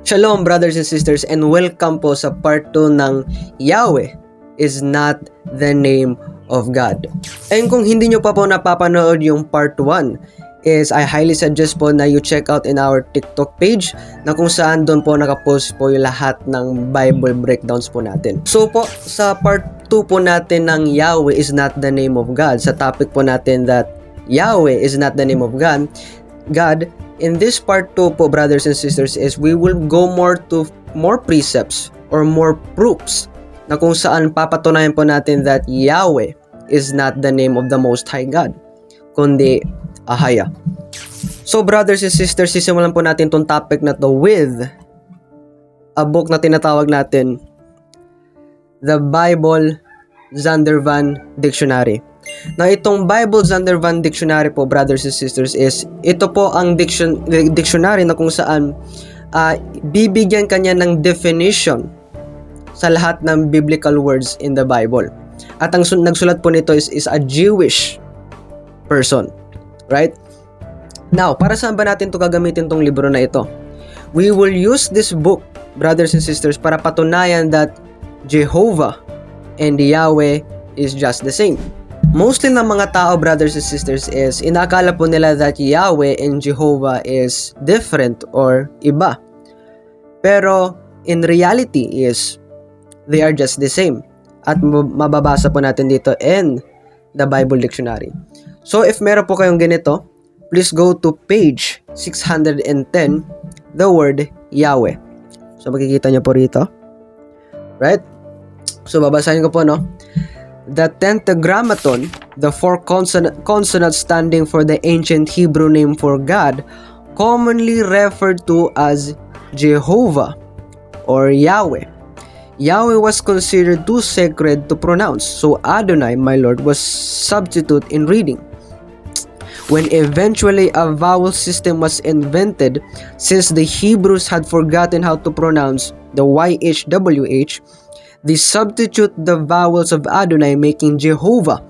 Shalom brothers and sisters and welcome po sa part 2 ng Yahweh is not the name of God. And kung hindi nyo pa po napapanood yung part 1 is I highly suggest po na you check out in our TikTok page na kung saan doon po nakapost po yung lahat ng Bible breakdowns po natin. So po sa part 2 po natin ng Yahweh is not the name of God, sa topic po natin that Yahweh is not the name of God, in this part 2 po brothers and sisters is we will go more precepts or more proofs na kung saan papatunayan po natin that Yahweh is not the name of the Most High God, kundi Ahaya. So brothers and sisters, sisimulan po natin tong topic na to with a book na tinatawag natin the Bible Zondervan Dictionary. Na itong Bible Zondervan Dictionary po brothers and sisters is ito po ang dictionary na kung saan bibigyan kanya ng definition sa lahat ng biblical words in the Bible. At ang nagsulat po nito is a Jewish person. Right? Now, para saan ba natin ito gagamitin tong libro na ito? We will use this book brothers and sisters para patunayan that Jehovah and Yahweh is just the same. Mostly ng mga tao, brothers and sisters, is inakala po nila that Yahweh and Jehovah is different or iba. Pero in reality is they are just the same. At mababasa po natin dito in the Bible Dictionary. So if meron po kayong ganito, please go to page 610, the word Yahweh. So makikita nyo po rito. Right? So babasahin ko po, no? The Tetragrammaton, the four consonants standing for the ancient Hebrew name for God, commonly referred to as Jehovah or Yahweh. Yahweh was considered too sacred to pronounce, so Adonai, my Lord, was substitute in reading. When eventually a vowel system was invented, since the Hebrews had forgotten how to pronounce the YHWH, they substitute the vowels of Adonai, making Jehovah,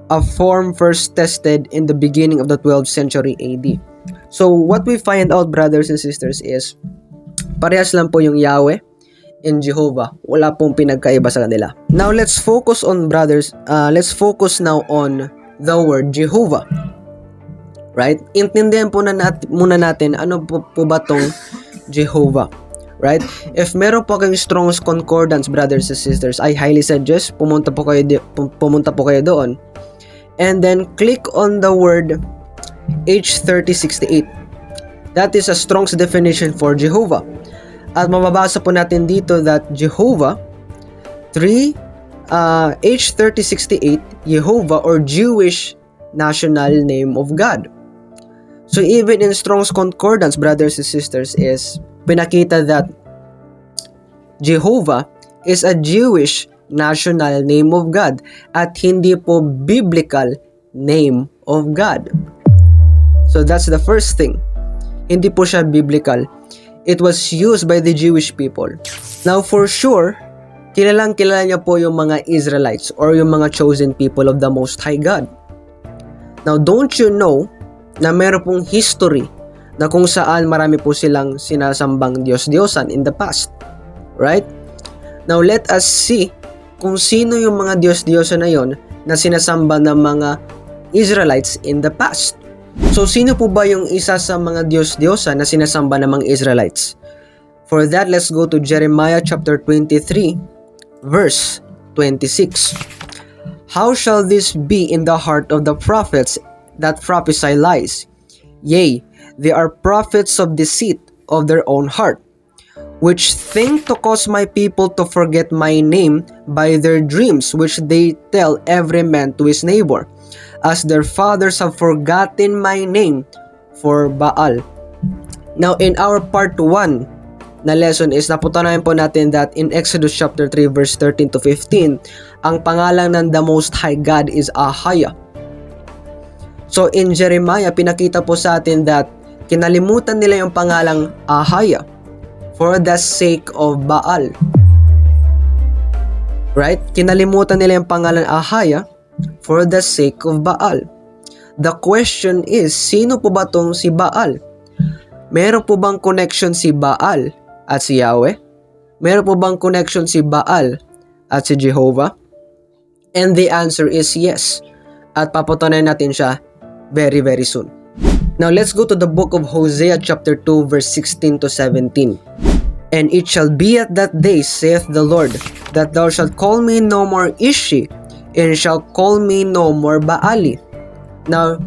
a form first tested in the beginning of the 12th century AD. So what we find out, brothers and sisters, is parehas lang po yung Yahweh and Jehovah. Wala pong pinagkaiba sa kanila. Now let's focus on let's focus now on the word Jehovah. Right? Intindihan po muna natin ano po ba tong Jehovah. Right? If meron po kayong Strong's Concordance, brothers and sisters, I highly suggest pumunta po kayo doon. And then click on the word H3068. That is a Strong's definition for Jehovah. At mababasa po natin dito that Jehovah H3068, Jehovah or Jewish national name of God. So even in Strong's Concordance, brothers and sisters, is pinakita that Jehovah is a Jewish national name of God at hindi po biblical name of God. So that's the first thing. Hindi po siya biblical. It was used by the Jewish people. Now for sure, kilala niya po yung mga Israelites or yung mga chosen people of the Most High God. Now don't you know na meron pong history na kung saan marami po silang sinasambang Diyos-Diyosan in the past. Right? Now, let us see kung sino yung mga Diyos-Diyosan na yon na sinasamba ng mga Israelites in the past. So, sino po ba yung isa sa mga Diyos-Diyosan na sinasamba ng mga Israelites? For that, let's go to Jeremiah chapter 23, verse 26. How shall this be in the heart of the prophets that prophesy lies? Yea, they are prophets of deceit of their own heart, which think to cause my people to forget my name by their dreams, which they tell every man to his neighbor, as their fathers have forgotten my name for Baal. Now, in our part 1 na lesson is napatunayan po natin that in Exodus chapter 3 verse 13 to 15, ang pangalan ng the Most High God is Ahaya. So in Jeremiah, pinakita po sa atin that kinalimutan nila yung pangalang Ahaya for the sake of Baal. Right? Kinalimutan nila yung pangalan Ahaya for the sake of Baal. The question is, sino po ba tong si Baal? Meron po bang connection si Baal at si Yahweh? Meron po bang connection si Baal at si Jehovah? And the answer is yes. At papatunayan natin siya very very soon. Now let's go to the book of Hosea chapter 2 verse 16 to 17. And it shall be at that day, saith the Lord, that thou shalt call me no more Ishi, and shalt call me no more Baali. Now,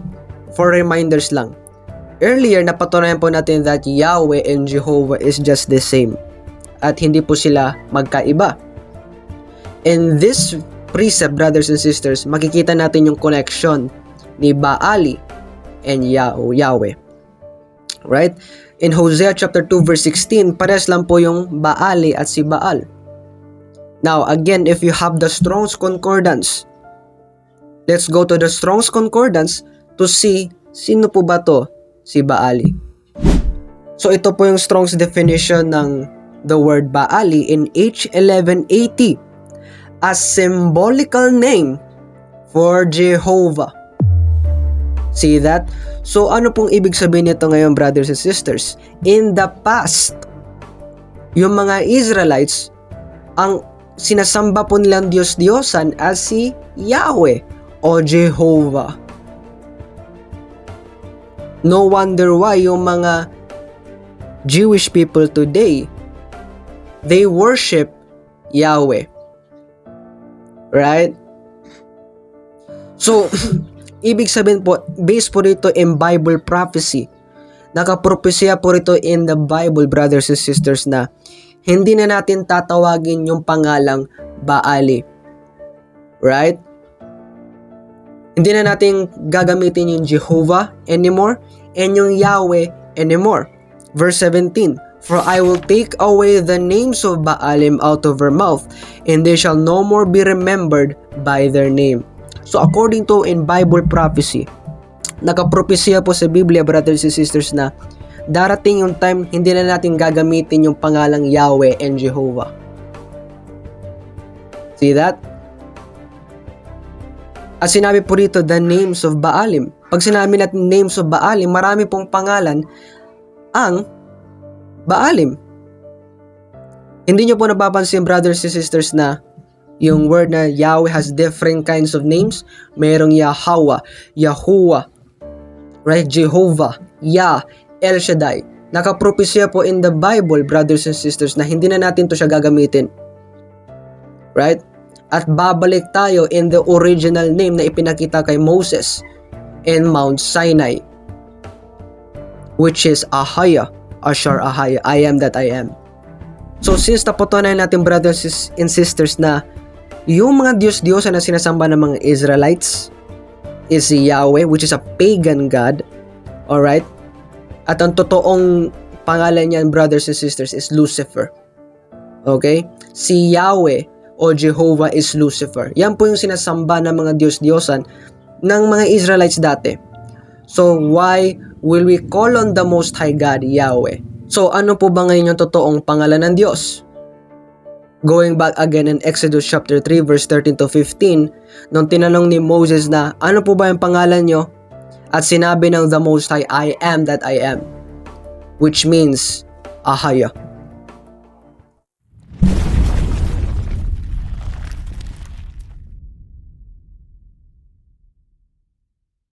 for reminders lang. Earlier, napatunayan po natin that Yahweh and Jehovah is just the same. At hindi po sila magkaiba. In this precept, brothers and sisters, makikita natin yung connection ni Baali and Yahweh. Right? In Hosea chapter 2 verse 16, pares lang po yung Baali at si Baal. Now, again, if you have the Strong's Concordance, let's go to the Strong's Concordance to see sino po ba to si Baali. So, ito po yung Strong's definition ng the word Baali in H1180 as symbolical name for Jehovah. See that? So, ano pong ibig sabihin nito ngayon, brothers and sisters? In the past, yung mga Israelites, ang sinasamba po nilang Diyos-Diyosan as si Yahweh o Jehovah. No wonder why yung mga Jewish people today, they worship Yahweh. Right? So, ibig sabihin po, based po rito in Bible prophecy, nakapropesya po rito in the Bible, brothers and sisters, na hindi na natin tatawagin yung pangalang Baali. Right? Hindi na natin gagamitin yung Jehovah anymore and yung Yahweh anymore. Verse 17, for I will take away the names of Baalim out of her mouth, and they shall no more be remembered by their name. So according to in Bible prophecy, nakapropesya po sa Biblia, brothers and sisters, na darating yung time hindi na natin gagamitin yung pangalang Yahweh and Jehovah. See that? At sinabi po rito, the names of Baalim. Pag sinabi natin names of Baalim, marami pong pangalan ang Baalim. Hindi nyo po napapansin, brothers and sisters, na yung word na Yahweh has different kinds of names. Merong Yahweh, Yahuwah, right? Jehovah, Yah, El Shaddai. Nakapropesya po in the Bible, brothers and sisters, na hindi na natin to siya gagamitin. Right? At babalik tayo in the original name na ipinakita kay Moses in Mount Sinai, which is Ahaya, Ashar Ahaya, I am that I am. So since napatunayan natin, brothers and sisters, na yung mga Diyos-Diyosan na sinasamba ng mga Israelites is si Yahweh, which is a pagan god. Alright? At ang totoong pangalan niyan, brothers and sisters, is Lucifer. Okay? Si Yahweh o Jehovah is Lucifer. Yan po yung sinasamba ng mga Diyos-Diyosan ng mga Israelites dati. So, why will we call on the Most High God, Yahweh? So, ano po ba ngayon yung totoong pangalan ng Diyos? Going back again in Exodus chapter 3 verse 13 to 15, nung tinanong ni Moses na, ano po ba yung pangalan nyo? At sinabi ng the Most High, I am that I am. Which means, Ahaya.